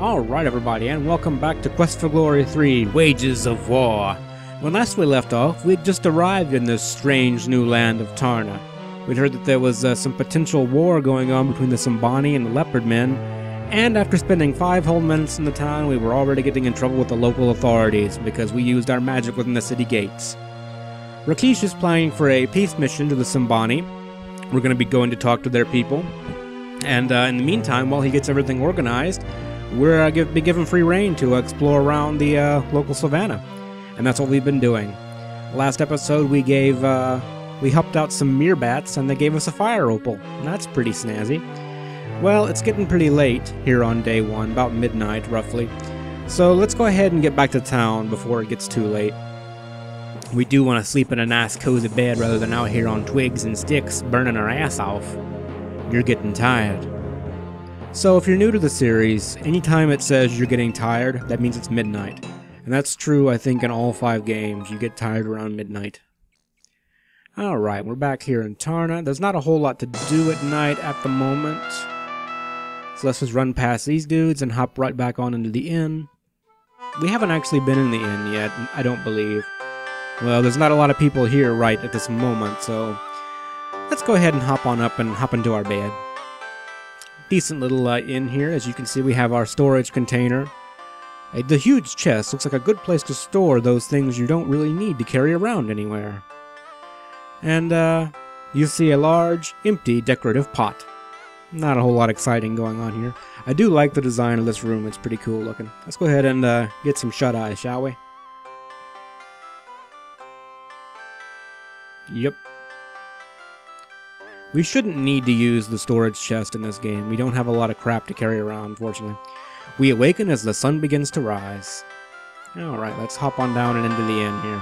Alright everybody, and welcome back to Quest for Glory 3, Wages of War. When last we left off, we'd just arrived in this strange new land of Tarna. We'd heard that there was some potential war going on between the Simbani and the Leopard Men, and after spending 5 whole minutes in the town, we were already getting in trouble with the local authorities because we used our magic within the city gates. Rakesh is planning for a peace mission to the Simbani. We're going to be going to talk to their people, and in the meantime, while he gets everything organized, we're be given free reign to explore around the local savannah, and that's what we've been doing. Last episode we helped out some meerbats, and they gave us a fire opal, and that's pretty snazzy. Well, it's getting pretty late here on day 1, about midnight roughly, so let's go ahead and get back to town before it gets too late. We do want to sleep in a nice cozy bed rather than out here on twigs and sticks burning our ass off. You're getting tired. So if you're new to the series, anytime it says you're getting tired, that means it's midnight. And that's true, I think, in all 5 games. You get tired around midnight. Alright, we're back here in Tarna. There's not a whole lot to do at night at the moment. So let's just run past these dudes and hop right back on into the inn. We haven't actually been in the inn yet, I don't believe. Well, there's not a lot of people here right at this moment, so let's go ahead and hop on up and hop into our bed. Decent little inn here. As you can see, we have our storage container. The huge chest looks like a good place to store those things you don't really need to carry around anywhere. And you see a large, empty, decorative pot. Not a whole lot exciting going on here. I do like the design of this room. It's pretty cool looking. Let's go ahead and get some shut-eye, shall we? Yep. We shouldn't need to use the storage chest in this game. We don't have a lot of crap to carry around, unfortunately. We awaken as the sun begins to rise. Alright, let's hop on down and into the inn here.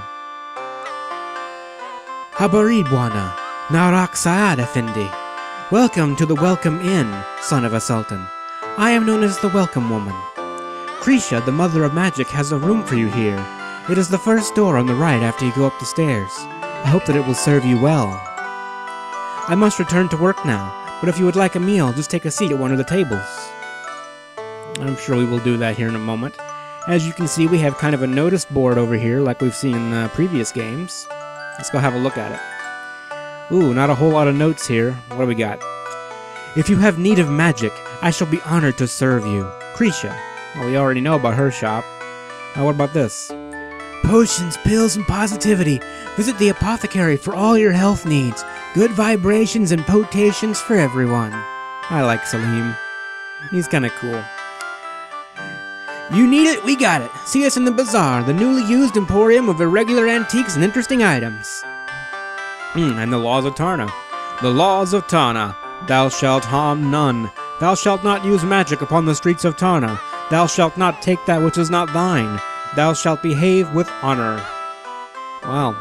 Habari Bwana, Narak Saad Effendi. Welcome to the Welcome Inn, son of a sultan. I am known as the Welcome Woman. Krisha, the Mother of Magic, has a room for you here. It is the first door on the right after you go up the stairs. I hope that it will serve you well. I must return to work now, but if you would like a meal, just take a seat at one of the tables. I'm sure we will do that here in a moment. As you can see, we have kind of a notice board over here, like we've seen in previous games. Let's go have a look at it. Ooh, not a whole lot of notes here. What do we got? If you have need of magic, I shall be honored to serve you. Krisha. Well, we already know about her shop. What about this? Potions, pills, and positivity. Visit the apothecary for all your health needs. Good vibrations and potations for everyone. I like Salim. He's kinda cool. You need it? We got it. See us in the bazaar, the newly used emporium of irregular antiques and interesting items. And the laws of Tarna. The laws of Tarna. Thou shalt harm none. Thou shalt not use magic upon the streets of Tarna. Thou shalt not take that which is not thine. Thou shalt behave with honor. Wow.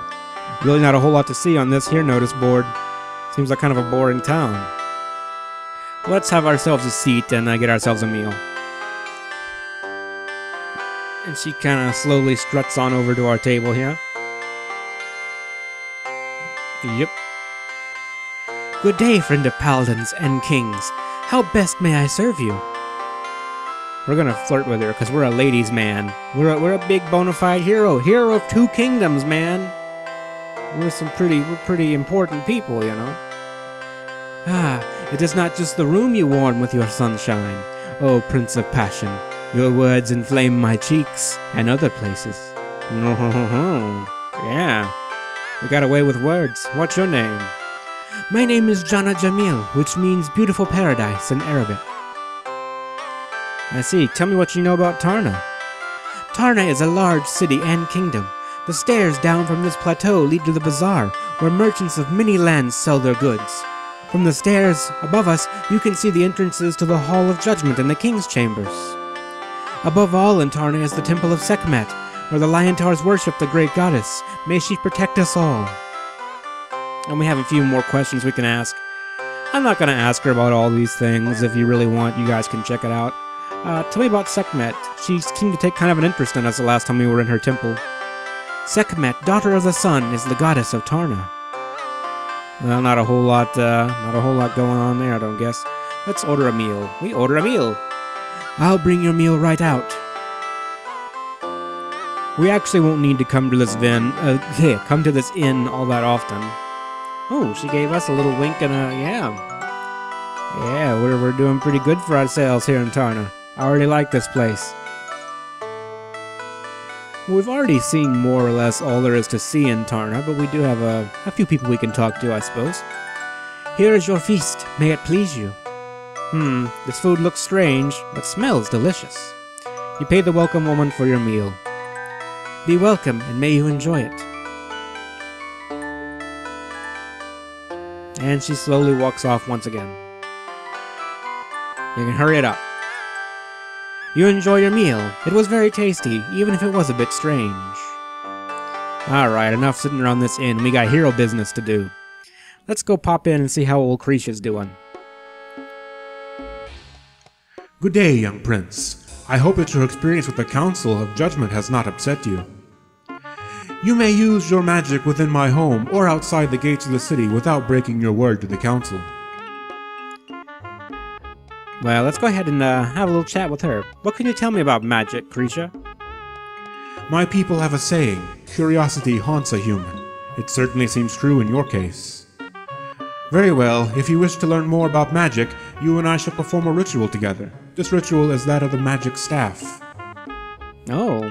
Really not a whole lot to see on this here notice board. Seems like kind of a boring town. Let's have ourselves a seat and get ourselves a meal. And she kind of slowly struts on over to our table here. Yep. Good day, friend of paladins and kings. How best may I serve you? We're gonna flirt with her because we're a ladies' man. We're a big bona fide hero. Hero of 2 kingdoms, man. We're pretty important people, you know. Ah, it is not just the room you warm with your sunshine, oh Prince of Passion. Your words inflame my cheeks and other places. Yeah, we got away with words. What's your name? My name is Jana Jamil, which means beautiful paradise in Arabic. I see. Tell me what you know about Tarna. Tarna is a large city and kingdom. The stairs down from this plateau lead to the bazaar, where merchants of many lands sell their goods. From the stairs above us, you can see the entrances to the Hall of Judgment and the King's Chambers. Above all in Tarna is the Temple of Sekhmet, where the Lyantars worship the great goddess. May she protect us all. And we have a few more questions we can ask. I'm not going to ask her about all these things. If you really want, you guys can check it out. Tell me about Sekhmet. She seemed to take kind of an interest in us the last time we were in her temple. Sekhmet, daughter of the sun, is the goddess of Tarna. Well, not a whole lot going on there, I don't guess. Let's order a meal. We order a meal. I'll bring your meal right out. We actually won't need to come to this come to this inn all that often. Oh, she gave us a little wink and a yeah, we're doing pretty good for ourselves here in Tarna. I already like this place. We've already seen more or less all there is to see in Tarna, but we do have a few people we can talk to, I suppose. Here is your feast. May it please you. This food looks strange, but smells delicious. You pay the welcome woman for your meal. Be welcome, and may you enjoy it. And she slowly walks off once again. You can hurry it up. You enjoy your meal. It was very tasty, even if it was a bit strange. Alright, enough sitting around this inn. We got hero business to do. Let's go pop in and see how old Krisha's doing. Good day, young prince. I hope that your experience with the Council of Judgment has not upset you. You may use your magic within my home or outside the gates of the city without breaking your word to the Council. Well, let's go ahead and have a little chat with her. What can you tell me about magic, Krisha? My people have a saying, curiosity haunts a human. It certainly seems true in your case. Very well, if you wish to learn more about magic, you and I shall perform a ritual together. This ritual is that of the magic staff. Oh,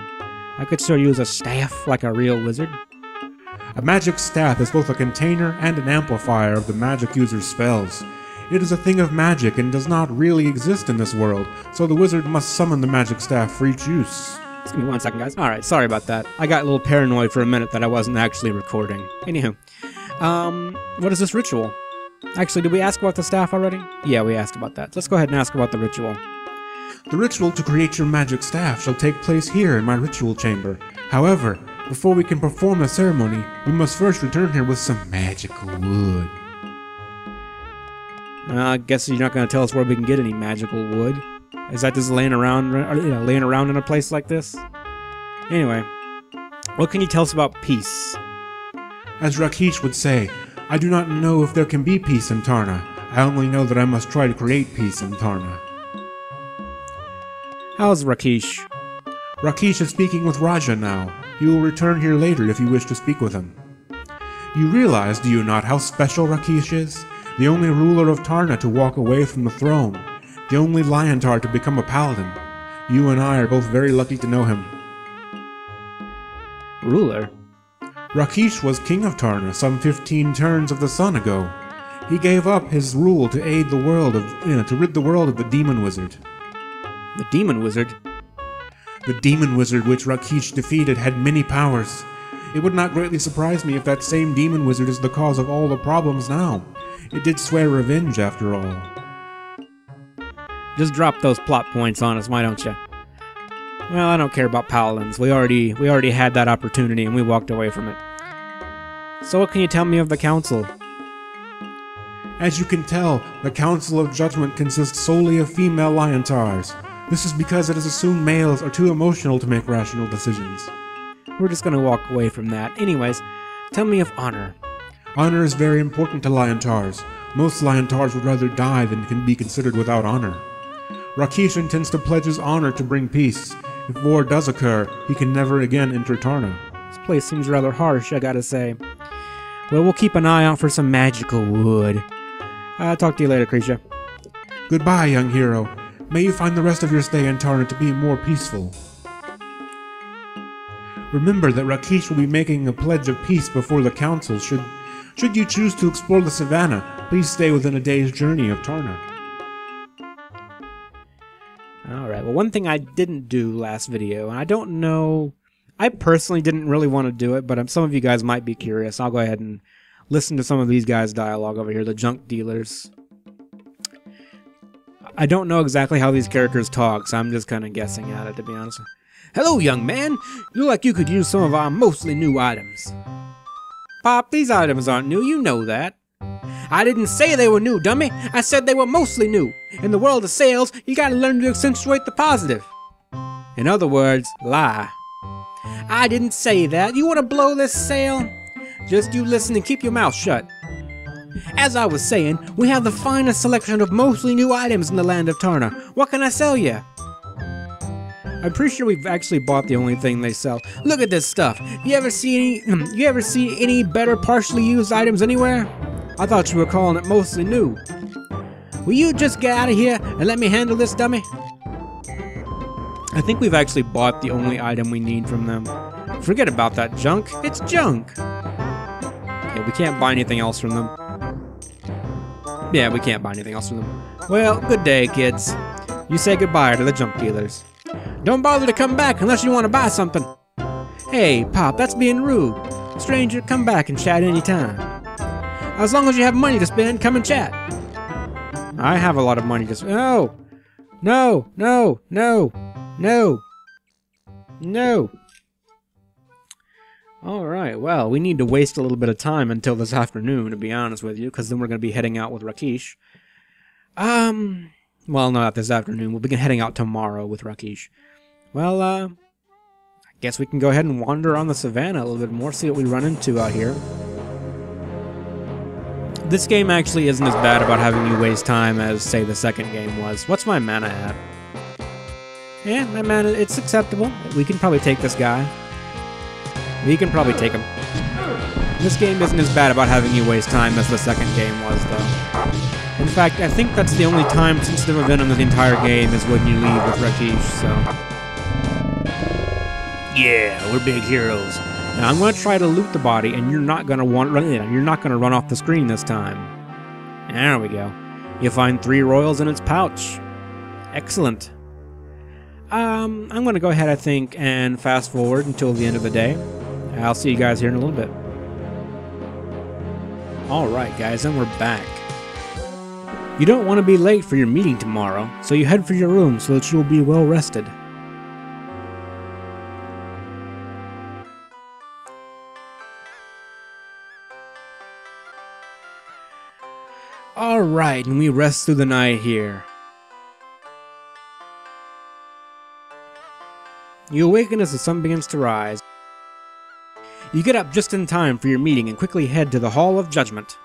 I could still use a staff like a real wizard. A magic staff is both a container and an amplifier of the magic user's spells. It is a thing of magic and does not really exist in this world, so the wizard must summon the magic staff for each use. Just give me 1 second, guys. Alright, sorry about that. I got a little paranoid for a minute that I wasn't actually recording. Anywho, what is this ritual? Actually, did we ask about the staff already? Yeah, we asked about that. Let's go ahead and ask about the ritual. The ritual to create your magic staff shall take place here in my ritual chamber. However, before we can perform the ceremony, we must first return here with some magical wood. I guess you're not going to tell us where we can get any magical wood. Is that just laying around in a place like this? Anyway, what can you tell us about peace? As Rakesh would say, I do not know if there can be peace in Tarna. I only know that I must try to create peace in Tarna. How's Rakesh? Rakesh is speaking with Raja now. He will return here later if you wish to speak with him. You realize, do you not, how special Rakesh is? The only ruler of Tarna to walk away from the throne. The only Liontar to become a paladin. You and I are both very lucky to know him. Ruler? Rakesh was king of Tarna some 15 turns of the sun ago. He gave up his rule to aid the world to rid the world of the demon wizard. The demon wizard? The demon wizard which Rakesh defeated had many powers. It would not greatly surprise me if that same demon wizard is the cause of all the problems now. It did swear revenge after all. Just drop those plot points on us, why don't you? Well, I don't care about paladins. We already had that opportunity and we walked away from it. So what can you tell me of the council? As you can tell, the Council of Judgment consists solely of female Liontars. This is because it has assumed males are too emotional to make rational decisions. We're just gonna walk away from that. Anyways, tell me of honor. Honor is very important to Liontars. Most Liontars would rather die than can be considered without honor. Rakesh intends to pledge his honor to bring peace. If war does occur, he can never again enter Tarna. This place seems rather harsh, I gotta say. Well, we'll keep an eye out for some magical wood. I'll talk to you later, Krisha. Goodbye, young hero. May you find the rest of your stay in Tarna to be more peaceful. Remember that Rakesh will be making a pledge of peace before the council. Should you choose to explore the savannah, please stay within a day's journey of Tarna. Alright, well, one thing I didn't do last video, and I don't know... I personally didn't really want to do it, but some of you guys might be curious. I'll go ahead and listen to some of these guys' dialogue over here, the junk dealers. I don't know exactly how these characters talk, so I'm just kind of guessing at it, to be honest. Hello, young man! You look like you could use some of our mostly new items. Pop, these items aren't new, you know that. I didn't say they were new, dummy. I said they were mostly new. In the world of sales, you gotta learn to accentuate the positive. In other words, lie. I didn't say that. You wanna blow this sale? Just you listen and keep your mouth shut. As I was saying, we have the finest selection of mostly new items in the land of Tarna. What can I sell you? I'm pretty sure we've actually bought the only thing they sell. Look at this stuff. You ever see any better partially used items anywhere? I thought you were calling it mostly new. Will you just get out of here and let me handle this, dummy? I think we've actually bought the only item we need from them. Forget about that junk. It's junk. Okay, we can't buy anything else from them. Yeah, we can't buy anything else from them. Well, good day, kids. You say goodbye to the junk dealers. Don't bother to come back unless you want to buy something. Hey, Pop, that's being rude. Stranger, come back and chat anytime. As long as you have money to spend, come and chat. I have a lot of money to spend. No! No! No! No! No! No! Alright, well, we need to waste a little bit of time until this afternoon, to be honest with you, because then we're going to be heading out with Rakish. Well, not this afternoon. We'll begin heading out tomorrow with Rakish. Well, I guess we can go ahead and wander on the savannah a little bit more, see what we run into out here. This game actually isn't as bad about having you waste time as, say, the second game was. What's my mana at? Yeah, my mana, it's acceptable. We can probably take this guy. We can probably take him. This game isn't as bad about having you waste time as the second game was, though. In fact, I think that's the only time-sensitive event in the entire game is when you leave with Rakish, so... Yeah, we're big heroes. Now I'm going to try to loot the body, and you're not going to run off the screen this time. There we go. You'll find 3 royals in its pouch. Excellent. I'm going to go ahead, I think, and fast forward until the end of the day. I'll see you guys here in a little bit. Alright, guys, and we're back. You don't want to be late for your meeting tomorrow, so you head for your room so that you'll be well rested. Alright, and we rest through the night here. You awaken as the sun begins to rise. You get up just in time for your meeting and quickly head to the Hall of Judgment.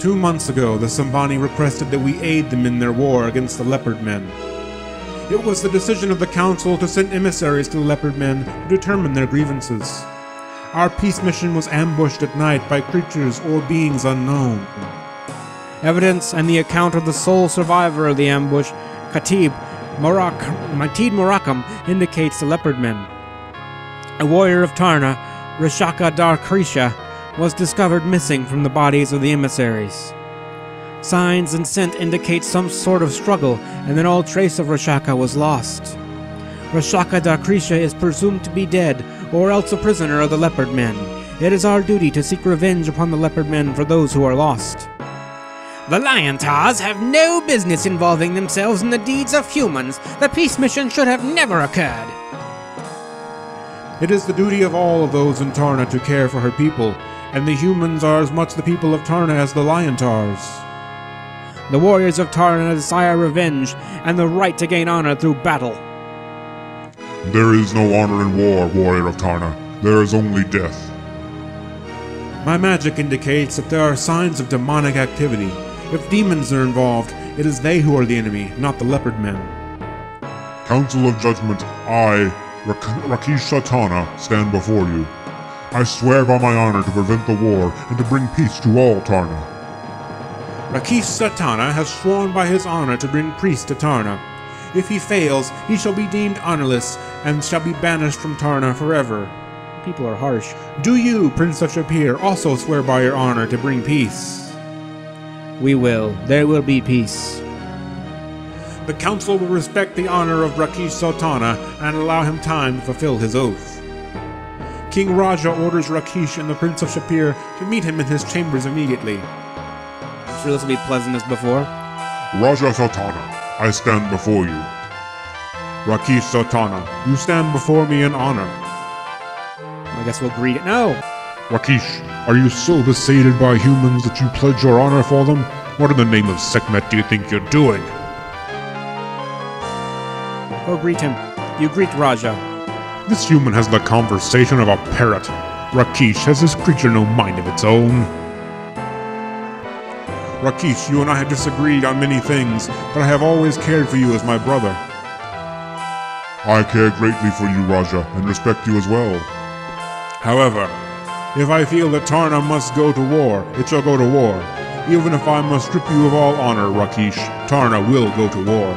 2 months ago, the Simbani requested that we aid them in their war against the Leopard Men. It was the decision of the Council to send emissaries to the Leopard Men to determine their grievances. Our peace mission was ambushed at night by creatures or beings unknown. Evidence and the account of the sole survivor of the ambush, Matid Murakam, indicates the Leopard Men. A warrior of Tarna, Rashaka Darkrisha, was discovered missing from the bodies of the emissaries. Signs and scent indicate some sort of struggle, and then all trace of Rashaka was lost. Rashaka Darkrisha is presumed to be dead, or else a prisoner of the Leopard Men. It is our duty to seek revenge upon the Leopard Men for those who are lost. The Liontars have no business involving themselves in the deeds of humans. The peace mission should have never occurred. It is the duty of all of those in Tarna to care for her people, and the humans are as much the people of Tarna as the Liontars. The warriors of Tarna desire revenge and the right to gain honor through battle. There is no honor in war, warrior of Tarna. There is only death. My magic indicates that there are signs of demonic activity. If demons are involved, it is they who are the enemy, not the Leopard Men. Council of Judgment, I, Rakish Satana, stand before you. I swear by my honor to prevent the war and to bring peace to all Tarna. Rakish Satana has sworn by his honor to bring peace to Tarna. If he fails, he shall be deemed honorless and shall be banished from Tarna forever. People are harsh. Do you, Prince of Shapir, also swear by your honor to bring peace? We will. There will be peace. The council will respect the honor of Rakish Sultana and allow him time to fulfill his oath. King Raja orders Rakish and the Prince of Shapir to meet him in his chambers immediately. Sure, this will be pleasant as before. Raja Sultana, I stand before you. Rakish Sultana, you stand before me in honor. I guess we'll greet it. No! Rakish, are you so besated by humans that you pledge your honor for them? What in the name of Sekhmet do you think you're doing? Go greet him. You greet Raja. This human has the conversation of a parrot. Rakish, has this creature no mind of its own? Rakish, you and I have disagreed on many things, but I have always cared for you as my brother. I care greatly for you, Raja, and respect you as well. However, if I feel that Tarna must go to war, it shall go to war. Even if I must strip you of all honor, Rakish, Tarna will go to war.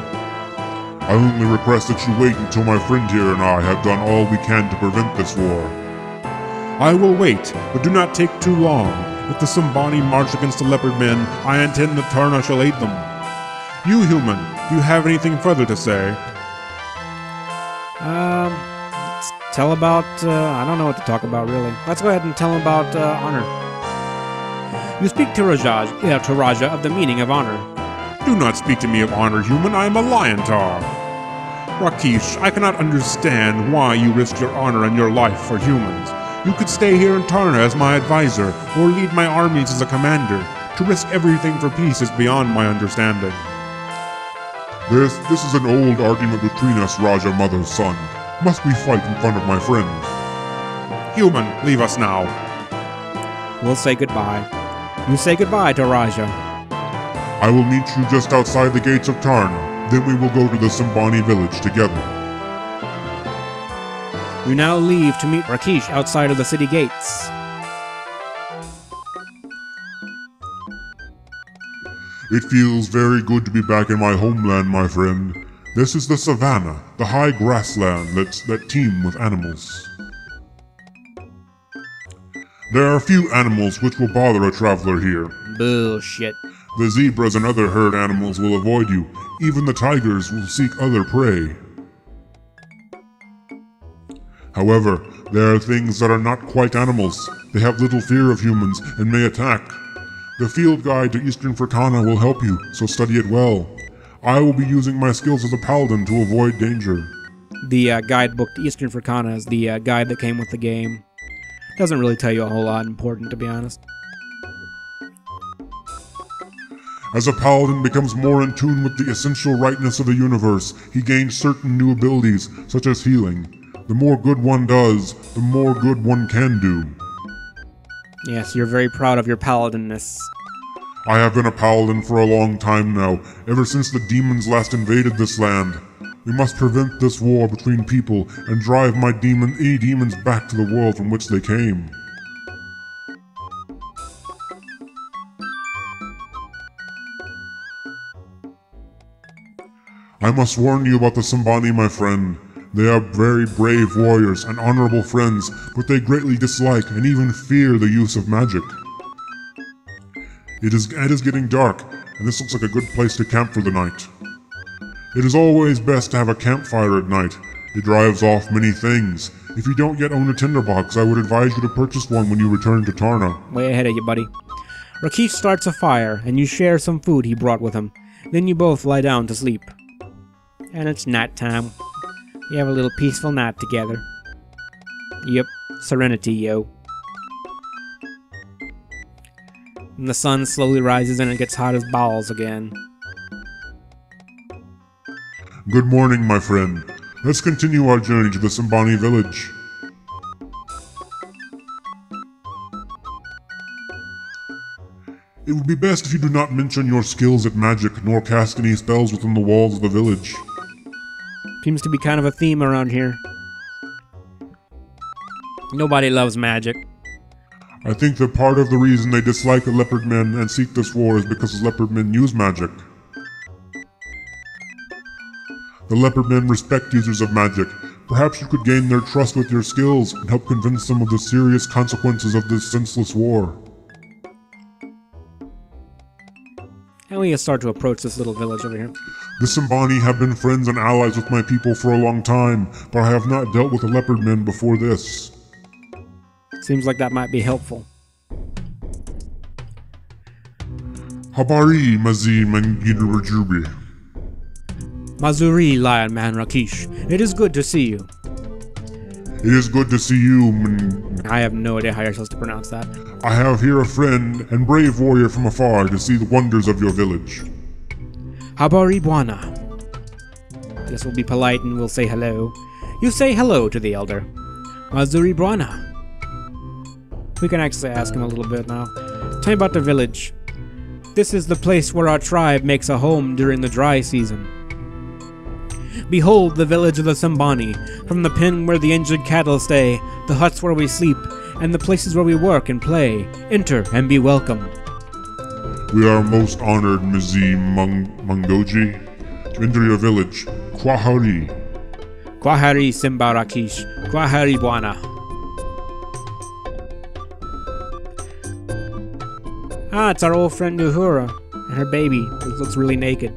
I only request that you wait until my friend here and I have done all we can to prevent this war. I will wait, but do not take too long. If the Simbani march against the leopard men, I intend that Tarna shall aid them. You, human, do you have anything further to say? Let's tell about, I don't know what to talk about, really. Let's go ahead and tell him about, honor. You speak to Raja of the meaning of honor. Do not speak to me of honor, human. I am a Liontar. Rakish, I cannot understand why you risk your honor and your life for humans. You could stay here in Tarna as my advisor, or lead my armies as a commander. To risk everything for peace is beyond my understanding. This is an old argument between us, Raja Mother's son. Must we fight in front of my friend? Human, leave us now. We'll say goodbye. You say goodbye to Raja. I will meet you just outside the gates of Tarna. Then we will go to the Simbani village together. You now leave to meet Rakish outside of the city gates. It feels very good to be back in my homeland, my friend. This is the savannah, the high grassland that teem with animals. There are few animals which will bother a traveler here. Bullshit. The zebras and other herd animals will avoid you. Even the tigers will seek other prey. However, there are things that are not quite animals. They have little fear of humans and may attack. The field guide to Eastern Fricana will help you, so study it well. I will be using my skills as a paladin to avoid danger. The guidebook to Eastern Fricana is the guide that came with the game. Doesn't really tell you a whole lot important, to be honest. As a paladin becomes more in tune with the essential rightness of the universe, he gains certain new abilities, such as healing. The more good one does, the more good one can do. Yes, you're very proud of your paladinness. I have been a paladin for a long time now, ever since the demons last invaded this land. We must prevent this war between people and drive any demons back to the world from which they came. I must warn you about the Simbani, my friend. They are very brave warriors and honorable friends, but they greatly dislike and even fear the use of magic. It is getting dark, and this looks like a good place to camp for the night. It is always best to have a campfire at night. It drives off many things. If you don't yet own a tinderbox, I would advise you to purchase one when you return to Tarna. Way ahead of you, buddy. Rakish starts a fire, and you share some food he brought with him. Then you both lie down to sleep. And it's nighttime. You have a little peaceful night together. Yep, serenity, yo. And the sun slowly rises and it gets hot as balls again. Good morning, my friend. Let's continue our journey to the Simbani village. It would be best if you do not mention your skills at magic, nor cast any spells within the walls of the village. Seems to be kind of a theme around here. Nobody loves magic. I think that part of the reason they dislike the leopard men and seek this war is because the leopard men use magic. The leopard men respect users of magic. Perhaps you could gain their trust with your skills and help convince them of the serious consequences of this senseless war. And we start to approach this little village over here. The Simbani have been friends and allies with my people for a long time, but I have not dealt with the leopard men before this. Seems like that might be helpful. Habari Mazi Mangidurajubi. Mazuri, Lion Man Rakish. It is good to see you. It is good to see you, I have no idea how you're supposed to pronounce that. I have here a friend and brave warrior from afar to see the wonders of your village. Habari Buana. Guess we'll be polite and we'll say hello. You say hello to the elder. Mazuri Buana. We can actually ask him a little bit now. Tell me about the village. This is the place where our tribe makes a home during the dry season. Behold the village of the Simbani, from the pen where the injured cattle stay, the huts where we sleep, and the places where we work and play. Enter and be welcome. We are most honored, Mzi Mangoji, to enter your village, Kwahari. Kwahari Simba Rakish, Kwahari Bwana. Ah, it's our old friend Uhura and her baby, who looks really naked.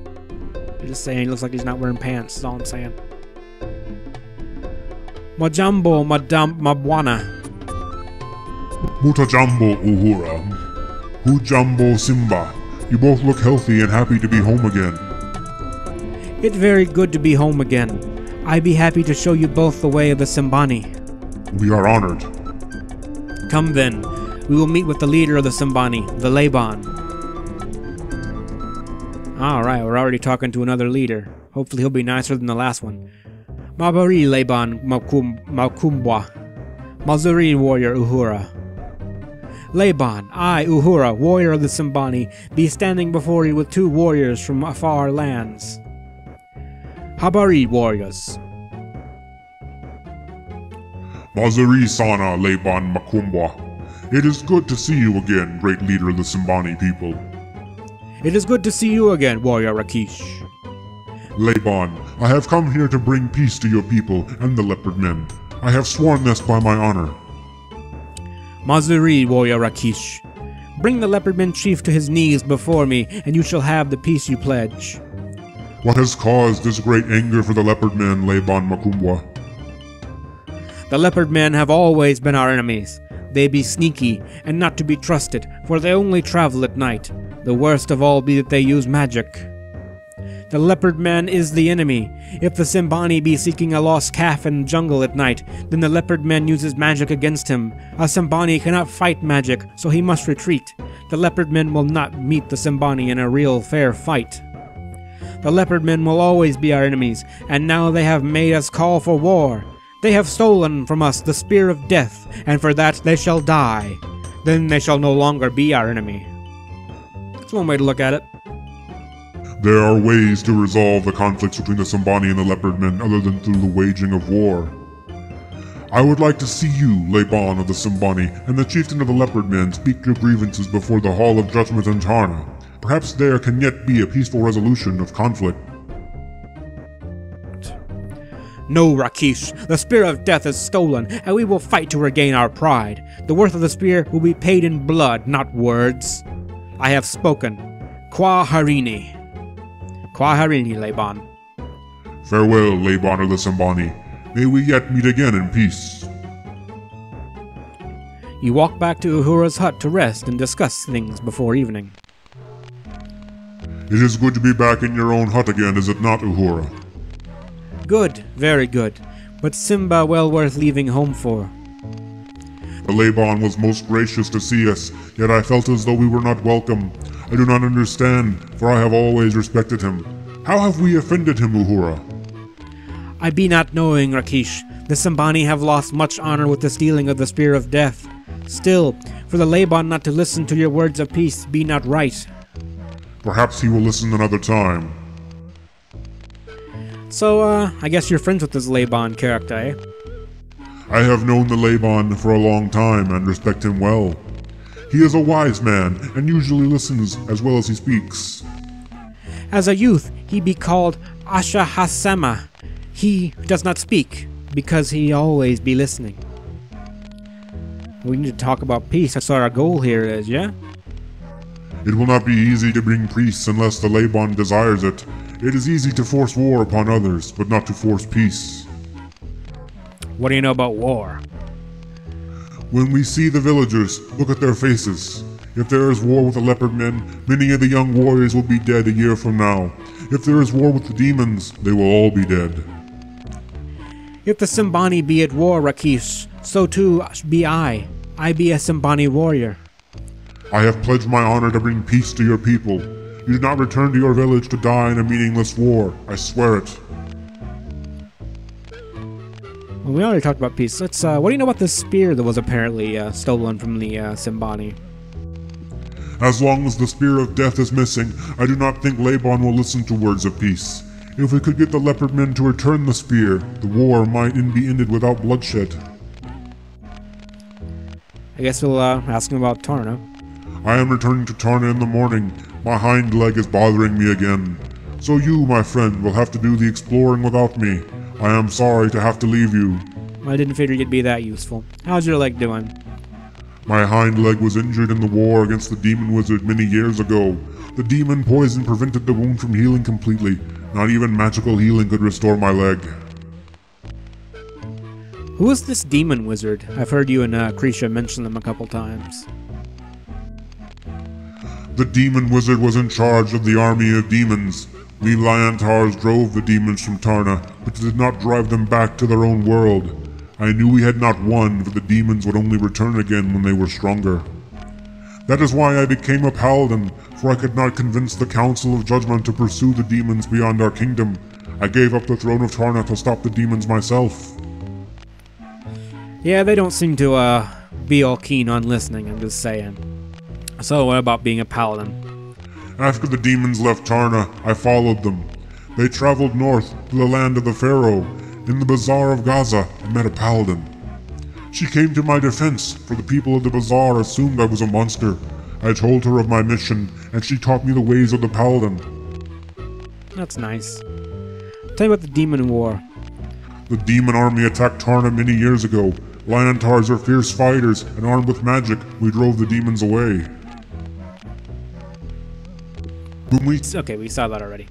I'm just saying, he looks like he's not wearing pants, that's all I'm saying. Majambo Madam Mabwana. Mutajambo Uhura. Hujambo Simba. You both look healthy and happy to be home again. It's very good to be home again. I be happy to show you both the way of the Simbani. We are honored. Come then, we will meet with the leader of the Simbani, the Laban. Alright, we're already talking to another leader. Hopefully he'll be nicer than the last one. Mabari Laban Makumbwa. Mazuri warrior Uhura. Laban, I, Uhura, warrior of the Simbani, be standing before you with 2 warriors from far lands. Habari warriors. Mazuri Sana Laban Makumbwa. It is good to see you again, great leader of the Simbani people. It is good to see you again, warrior Rakish. Laban, I have come here to bring peace to your people and the leopard men. I have sworn this by my honor. Mazuri, warrior Rakish. Bring the leopardman chief to his knees before me, and you shall have the peace you pledge. What has caused this great anger for the leopard men, Laban Makumbwa? The leopard men have always been our enemies. They be sneaky, and not to be trusted, for they only travel at night. The worst of all be that they use magic. The leopard man is the enemy. If the Simbani be seeking a lost calf in the jungle at night, then the leopard man uses magic against him. A Simbani cannot fight magic, so he must retreat. The leopard men will not meet the Simbani in a real fair fight. The leopard men will always be our enemies, and now they have made us call for war. They have stolen from us the spear of death, and for that they shall die. Then they shall no longer be our enemy. That's one way to look at it. There are ways to resolve the conflicts between the Simbani and the leopard men other than through the waging of war. I would like to see you, Laban of the Simbani, and the chieftain of the leopard men speak your grievances before the Hall of Judgment in Tarna. Perhaps there can yet be a peaceful resolution of conflict. No, Rakish, the spear of death is stolen, and we will fight to regain our pride. The worth of the spear will be paid in blood, not words. I have spoken. Qua Harini. Qua Harini, Laban. Farewell, Laban of the Simbani. May we yet meet again in peace. You walk back to Uhura's hut to rest and discuss things before evening. It is good to be back in your own hut again, is it not, Uhura? Good, very good, but Simba well worth leaving home for. The Laban was most gracious to see us, yet I felt as though we were not welcome. I do not understand, for I have always respected him. How have we offended him, Uhura? I be not knowing, Rakish. The Simbani have lost much honor with the stealing of the Spear of Death. Still, for the Laban not to listen to your words of peace be not right. Perhaps he will listen another time. So, I guess you're friends with this Laban character, eh? I have known the Laban for a long time and respect him well. He is a wise man and usually listens as well as he speaks. As a youth, he be called Asha Hasema. He does not speak, because he always be listening. We need to talk about peace. That's what our goal here is, yeah? It will not be easy to bring peace unless the Laban desires it. It is easy to force war upon others, but not to force peace. What do you know about war? When we see the villagers, look at their faces. If there is war with the leopard men, many of the young warriors will be dead a year from now. If there is war with the demons, they will all be dead. If the Simbani be at war, Rakish, so too be I. I be a Simbani warrior. I have pledged my honor to bring peace to your people. You do not return to your village to die in a meaningless war. I swear it. Well, we already talked about peace. Let's, what do you know about this spear that was apparently stolen from the Simbani? As long as the Spear of Death is missing, I do not think Laban will listen to words of peace. If we could get the leopard men to return the spear, the war might be ended without bloodshed. I guess we'll ask him about Tarna. I am returning to Tarna in the morning. My hind leg is bothering me again. So you, my friend, will have to do the exploring without me. I am sorry to have to leave you. I didn't figure you'd be that useful. How's your leg doing? My hind leg was injured in the war against the demon wizard many years ago. The demon poison prevented the wound from healing completely. Not even magical healing could restore my leg. Who is this demon wizard? I've heard you and Krisha mention them a couple times. The demon wizard was in charge of the army of demons. We Lyantars drove the demons from Tarna, but did not drive them back to their own world. I knew we had not won, for the demons would only return again when they were stronger. That is why I became a paladin, for I could not convince the Council of Judgment to pursue the demons beyond our kingdom. I gave up the throne of Tarna to stop the demons myself. Yeah, they don't seem to be all keen on listening, I'm just saying. So what about being a paladin? After the demons left Tarna, I followed them. They traveled north to the land of the Pharaoh. In the bazaar of Gaza, I met a paladin. She came to my defense, for the people of the bazaar assumed I was a monster. I told her of my mission, and she taught me the ways of the paladin. That's nice. Tell me about the demon war. The demon army attacked Tarna many years ago. Lyantars are fierce fighters, and armed with magic, we drove the demons away. Okay, we saw that already.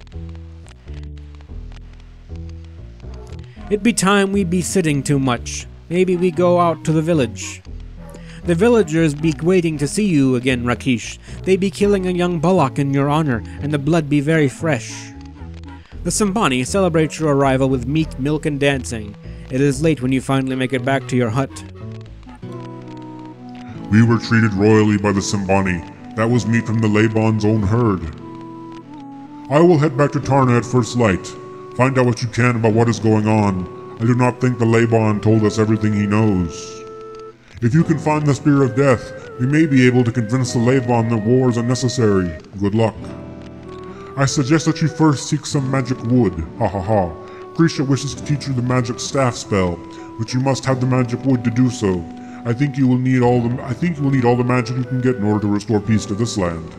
It'd be time we'd be sitting too much. Maybe we go out to the village. The villagers be waiting to see you again, Rakish. They be killing a young bullock in your honor, and the blood be very fresh. The Simbani celebrate your arrival with meat, milk, and dancing. It is late when you finally make it back to your hut. We were treated royally by the Simbani. That was meat from the Laban's own herd. I will head back to Tarna at first light. Find out what you can about what is going on. I do not think the Laban told us everything he knows. If you can find the Spear of Death, we may be able to convince the Laban that war is unnecessary. Good luck. I suggest that you first seek some magic wood. Ha ha ha. Krisha wishes to teach you the magic staff spell, but you must have the magic wood to do so. I think you will need all the magic you can get in order to restore peace to this land.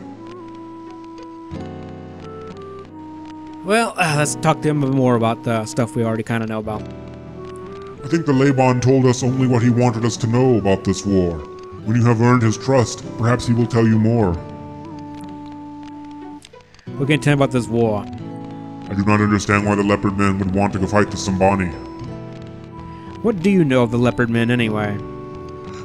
Well, let's talk to him more about the stuff we already kind of know about. I think the Laban told us only what he wanted us to know about this war. When you have earned his trust, perhaps he will tell you more. What can you tell me about this war? I do not understand why the leopard men would want to go fight the Simbani. What do you know of the leopard men anyway?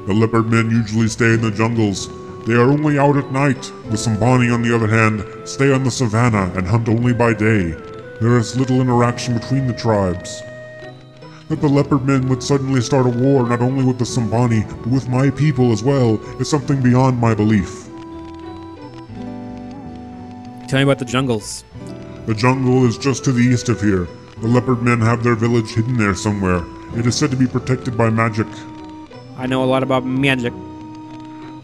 The leopard men usually stay in the jungles. They are only out at night. The Simbani, on the other hand, stay on the savannah and hunt only by day. There is little interaction between the tribes. That the leopard men would suddenly start a war not only with the Simbani, but with my people as well, is something beyond my belief. Tell me about the jungles. The jungle is just to the east of here. The leopard men have their village hidden there somewhere. It is said to be protected by magic. I know a lot about magic.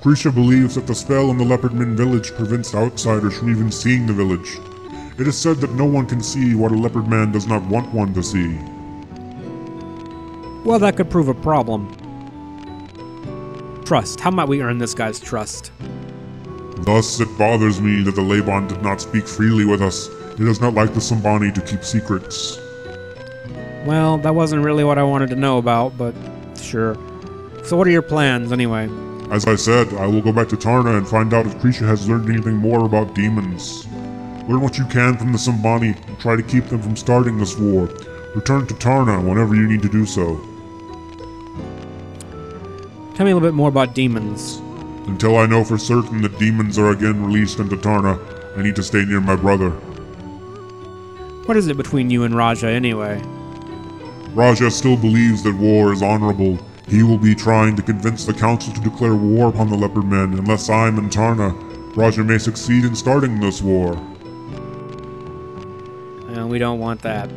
Krisha believes that the spell in the leopard men village prevents outsiders from even seeing the village. It is said that no one can see what a leopard man does not want one to see. Well, that could prove a problem. Trust. How might we earn this guy's trust? Thus, it bothers me that the Laban did not speak freely with us. It is not like the Simbani to keep secrets. Well, that wasn't really what I wanted to know about, but sure. So what are your plans, anyway? As I said, I will go back to Tarna and find out if Krisha has learned anything more about demons. Learn what you can from the Simbani and try to keep them from starting this war. Return to Tarna whenever you need to do so. Tell me a little bit more about demons. Until I know for certain that demons are again released into Tarna, I need to stay near my brother. What is it between you and Raja, anyway? Raja still believes that war is honorable. He will be trying to convince the council to declare war upon the leopard men unless I'm in Tarna. Raja may succeed in starting this war. We don't want that.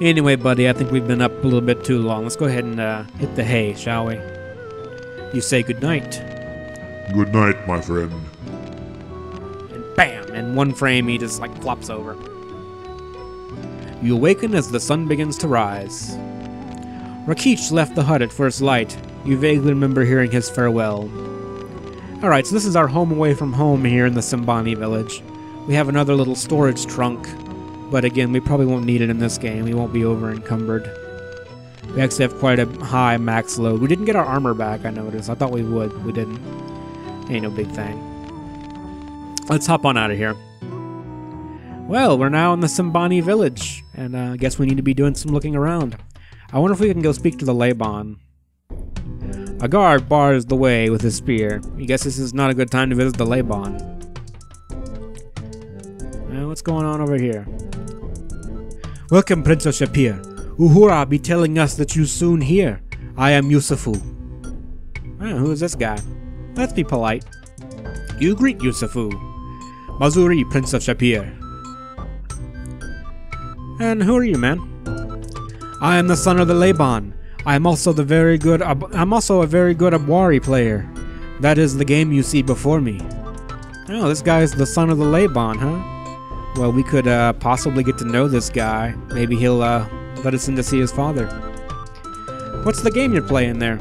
Anyway, buddy, I think we've been up a little bit too long. Let's go ahead and hit the hay, shall we? You say goodnight. Good night, my friend. And bam! In one frame, he just like flops over. You awaken as the sun begins to rise. Rakish left the hut at first light. You vaguely remember hearing his farewell. Alright, so this is our home away from home here in the Simbani village. We have another little storage trunk, but again, we probably won't need it in this game. We won't be over encumbered. We actually have quite a high max load. We didn't get our armor back, I noticed. I thought we would. We didn't. Ain't no big thing. Let's hop on out of here. Well, we're now in the Simbani village, and I guess we need to be doing some looking around. I wonder if we can go speak to the Laban. A guard bars the way with his spear. I guess this is not a good time to visit the Laban. What's going on over here? Welcome, Princess Shapir. Uhura be telling us that you soon here. I am Yusufu. Who is this guy? Let's be polite. You greet Yusufu. Mazuri, Prince of Shapir. And who are you, man? I am the son of the Laban. I am also a very good Abwari player. That is the game you see before me. Oh, this guy is the son of the Laban, huh? Well, we could possibly get to know this guy. Maybe he'll let us in to see his father. What's the game you're playing there?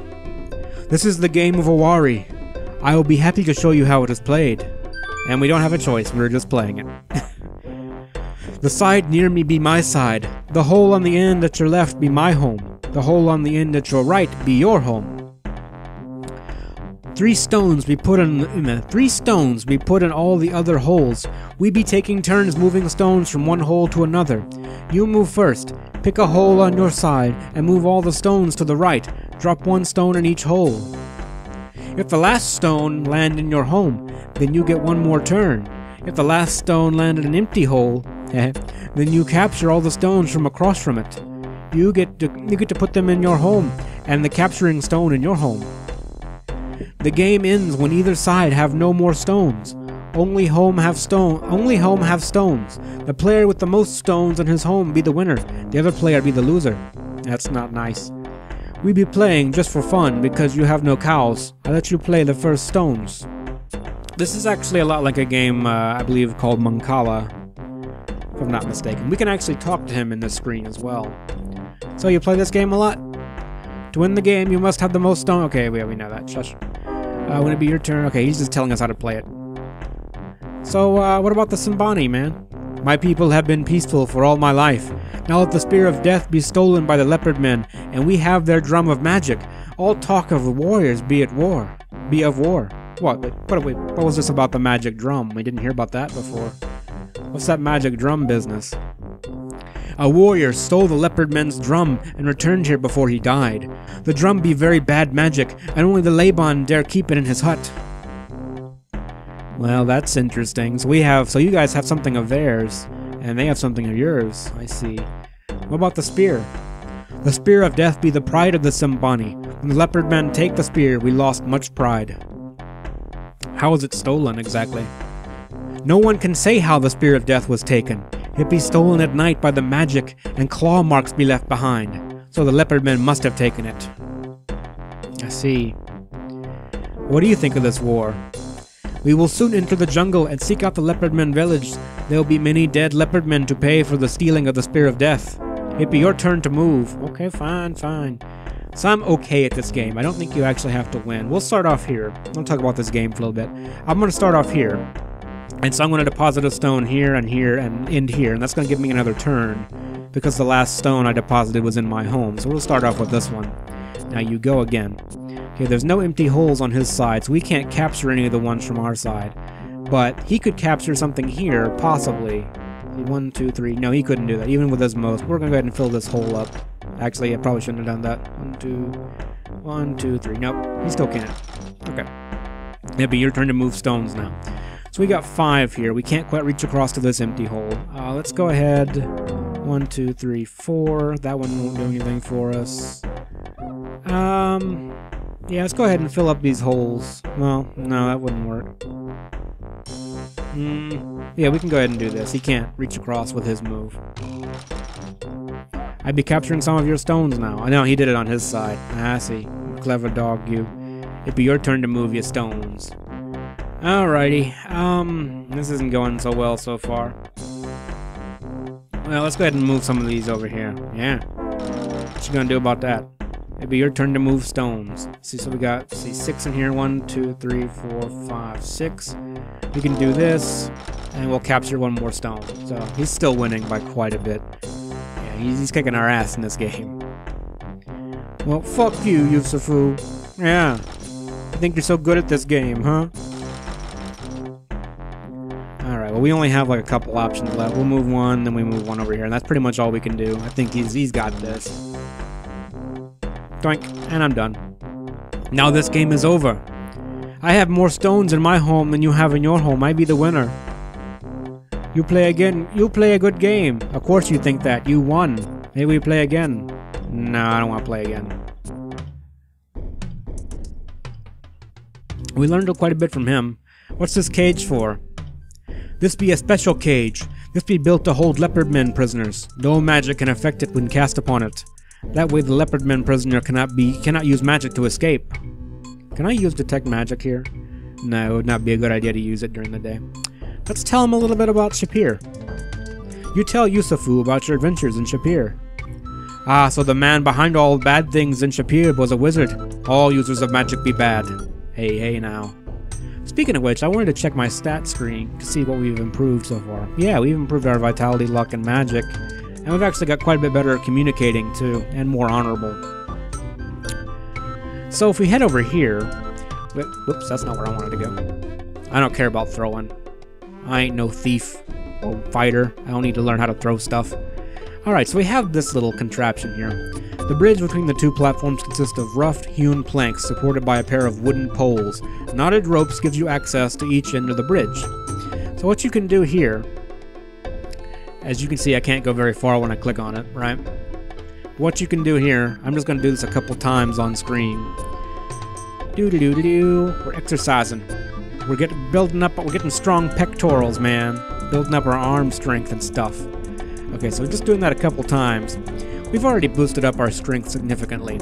This is the game of Awari. I will be happy to show you how it is played. And we don't have a choice, we're just playing it. The side near me be my side. The hole on the end at your left be my home. The hole on the end at your right be your home. 3 stones be put in all the other holes. We be taking turns moving stones from one hole to another. You move first. Pick a hole on your side and move all the stones to the right. Drop 1 stone in each hole. If the last stone land in your home, then you get 1 more turn. If the last stone land in an empty hole, then you capture all the stones from across from it. You get to put them in your home, and the capturing stone in your home. The game ends when either side have no more stones. Only home have stones. The player with the most stones in his home be the winner. The other player be the loser. That's not nice. We be playing just for fun because you have no cows. I let you play the first stones. This is actually a lot like a game, I believe, called Mancala, if I'm not mistaken. We can actually talk to him in this screen as well. So you play this game a lot? To win the game, you must have the most stone. Okay, we know that. Shush. When it be your turn. Okay, he's just telling us how to play it. So, what about the Simbani, man? My people have been peaceful for all my life. Now let the spear of death be stolen by the leopard men, and we have their drum of magic. All talk of the warriors be of war. What was this about the magic drum? We didn't hear about that before. What's that magic drum business? A warrior stole the leopard men's drum and returned here before he died. The drum be very bad magic, and only the Laban dare keep it in his hut. Well, that's interesting. So you guys have something of theirs, and they have something of yours. I see. What about the spear? The spear of death be the pride of the Simbani. When the leopard men take the spear, we lost much pride. How was it stolen exactly? No one can say how the spear of death was taken. It be stolen at night by the magic, and claw marks be left behind. So the leopard men must have taken it. I see. What do you think of this war? We will soon enter the jungle and seek out the leopard men village. There will be many dead leopard men to pay for the stealing of the spear of death. It be your turn to move. Okay, fine. So I'm okay at this game. I don't think you actually have to win. We'll start off here. I'll talk about this game for a little bit. I'm going to start off here. And so I'm going to deposit a stone here and here and end here. And that's going to give me another turn, because the last stone I deposited was in my home. So we'll start off with this one. Now you go again. Okay, there's no empty holes on his side, so we can't capture any of the ones from our side. But he could capture something here, possibly. 1, 2, 3. No, he couldn't do that, even with his most. We're going to go ahead and fill this hole up. Actually, I probably shouldn't have done that. 1, 2, 3. Nope, he still can't. Okay. It'll be your turn to move stones now. So we got 5 here. We can't quite reach across to this empty hole. Let's go ahead. 1, 2, 3, 4. That one won't do anything for us. Yeah, let's go ahead and fill up these holes. Well, no, that wouldn't work. Yeah, we can go ahead and do this. He can't reach across with his move. I'd be capturing some of your stones now. I know, he did it on his side. I see. Clever dog, you. It'd be your turn to move your stones. Alrighty, this isn't going so well so far. Well, let's go ahead and move some of these over here. Yeah. What you gonna do about that? It'll be your turn to move stones. See, so we got, see, 6 in here. 1, 2, 3, 4, 5, 6. We can do this, and we'll capture 1 more stone. So he's still winning by quite a bit. Yeah, he's kicking our ass in this game. Well, fuck you, Yusufu. Yeah. You think you're so good at this game, huh? Alright, well, we only have like a couple options left. We'll move 1, then we move 1 over here, and that's pretty much all we can do. I think he's got this. Doink, and I'm done. Now this game is over. I have more stones in my home than you have in your home. I be the winner. You play again. You play a good game. Of course you think that. You won. Maybe we play again. No, I don't want to play again. We learned quite a bit from him. What's this cage for? This be a special cage. This be built to hold leopard men prisoners. No magic can affect it when cast upon it. That way the leopard men prisoner cannot use magic to escape. Can I use detect magic here? No, it would not be a good idea to use it during the day. Let's tell him a little bit about Shapir. You tell Yusufu about your adventures in Shapir. Ah, so the man behind all bad things in Shapir was a wizard. All users of magic be bad. Hey now. Speaking of which, I wanted to check my stat screen to see what we've improved so far. Yeah, we've improved our vitality, luck, and magic. And we've actually got quite a bit better at communicating, too, and more honorable. So if we head over here... Whoops, that's not where I wanted to go. I don't care about throwing. I ain't no thief or fighter. I don't need to learn how to throw stuff. Alright, so we have this little contraption here. The bridge between the 2 platforms consists of rough, hewn planks supported by a pair of wooden poles. Knotted ropes gives you access to each end of the bridge. So what you can do here... As you can see, I can't go very far when I click on it, right? What you can do here, I'm just going to do this a couple times on screen. We're exercising. We're getting strong pectorals, man. Building up our arm strength and stuff. Okay, so just doing that a couple times. We've already boosted up our strength significantly.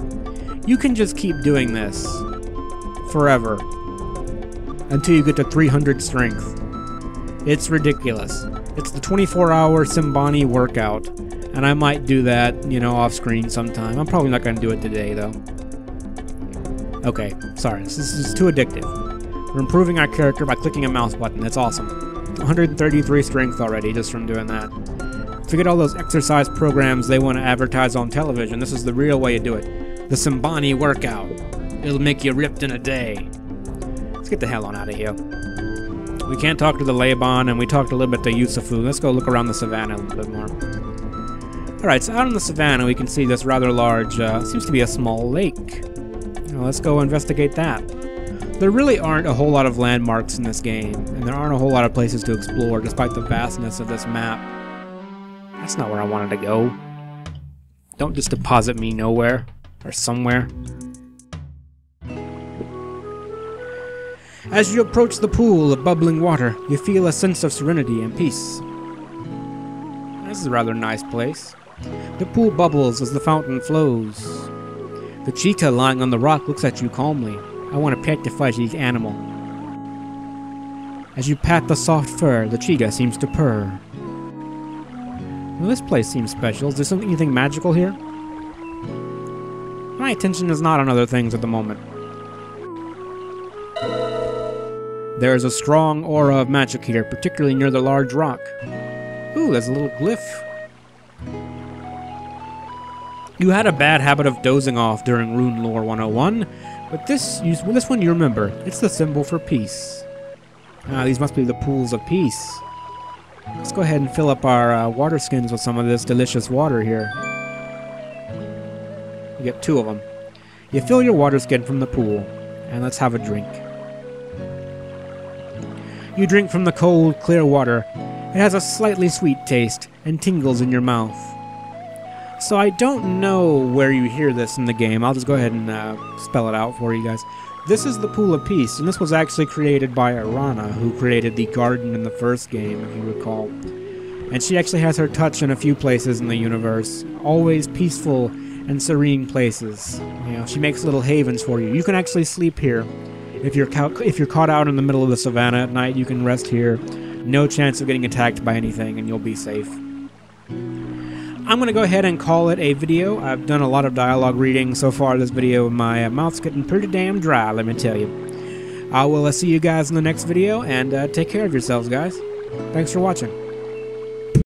You can just keep doing this forever until you get to 300 strength. It's ridiculous. It's the 24-hour Simbani workout, and I might do that, off screen sometime. I'm probably not going to do it today, though. Okay, sorry, this is too addictive. We're improving our character by clicking a mouse button. That's awesome. 133 strength already just from doing that. Forget all those exercise programs they want to advertise on television. This is the real way to do it. The Simbani workout. It'll make you ripped in a day. Let's get the hell on out of here. We can't talk to the Laban, and we talked a little bit to Yusufu. Let's go look around the savannah a little bit more. Alright, so out in the savannah we can see this rather large, seems to be a small lake. Let's go investigate that. There really aren't a whole lot of landmarks in this game, and there aren't a whole lot of places to explore, despite the vastness of this map. That's not where I wanted to go. Don't just deposit me nowhere, or somewhere. As you approach the pool of bubbling water, you feel a sense of serenity and peace. This is a rather nice place. The pool bubbles as the fountain flows. The cheetah lying on the rock looks at you calmly. I want to pet the fuzzy animal. As you pat the soft fur, the cheetah seems to purr. Well, this place seems special. Is there anything magical here? My attention is not on other things at the moment. There is a strong aura of magic here, particularly near the large rock. Ooh, there's a little glyph. You had a bad habit of dozing off during Rune Lore 101, but this one you remember. It's the symbol for peace. These must be the pools of peace. Let's go ahead and fill up our water skins with some of this delicious water here. You get 2 of them. You fill your water skin from the pool, and let's have a drink. You drink from the cold, clear water. It has a slightly sweet taste and tingles in your mouth. So I don't know where you hear this in the game. I'll just go ahead and spell it out for you guys. This is the Pool of Peace, and this was actually created by Arana, who created the garden in the first game, if you recall. And she actually has her touch in a few places in the universe. Always peaceful and serene places. She makes little havens for you. You can actually sleep here If you're caught out in the middle of the savannah at night, you can rest here. No chance of getting attacked by anything, and you'll be safe. I'm going to go ahead and call it a video. I've done a lot of dialogue reading so far this video. My mouth's getting pretty damn dry, let me tell you. I will see you guys in the next video, and take care of yourselves, guys. Thanks for watching.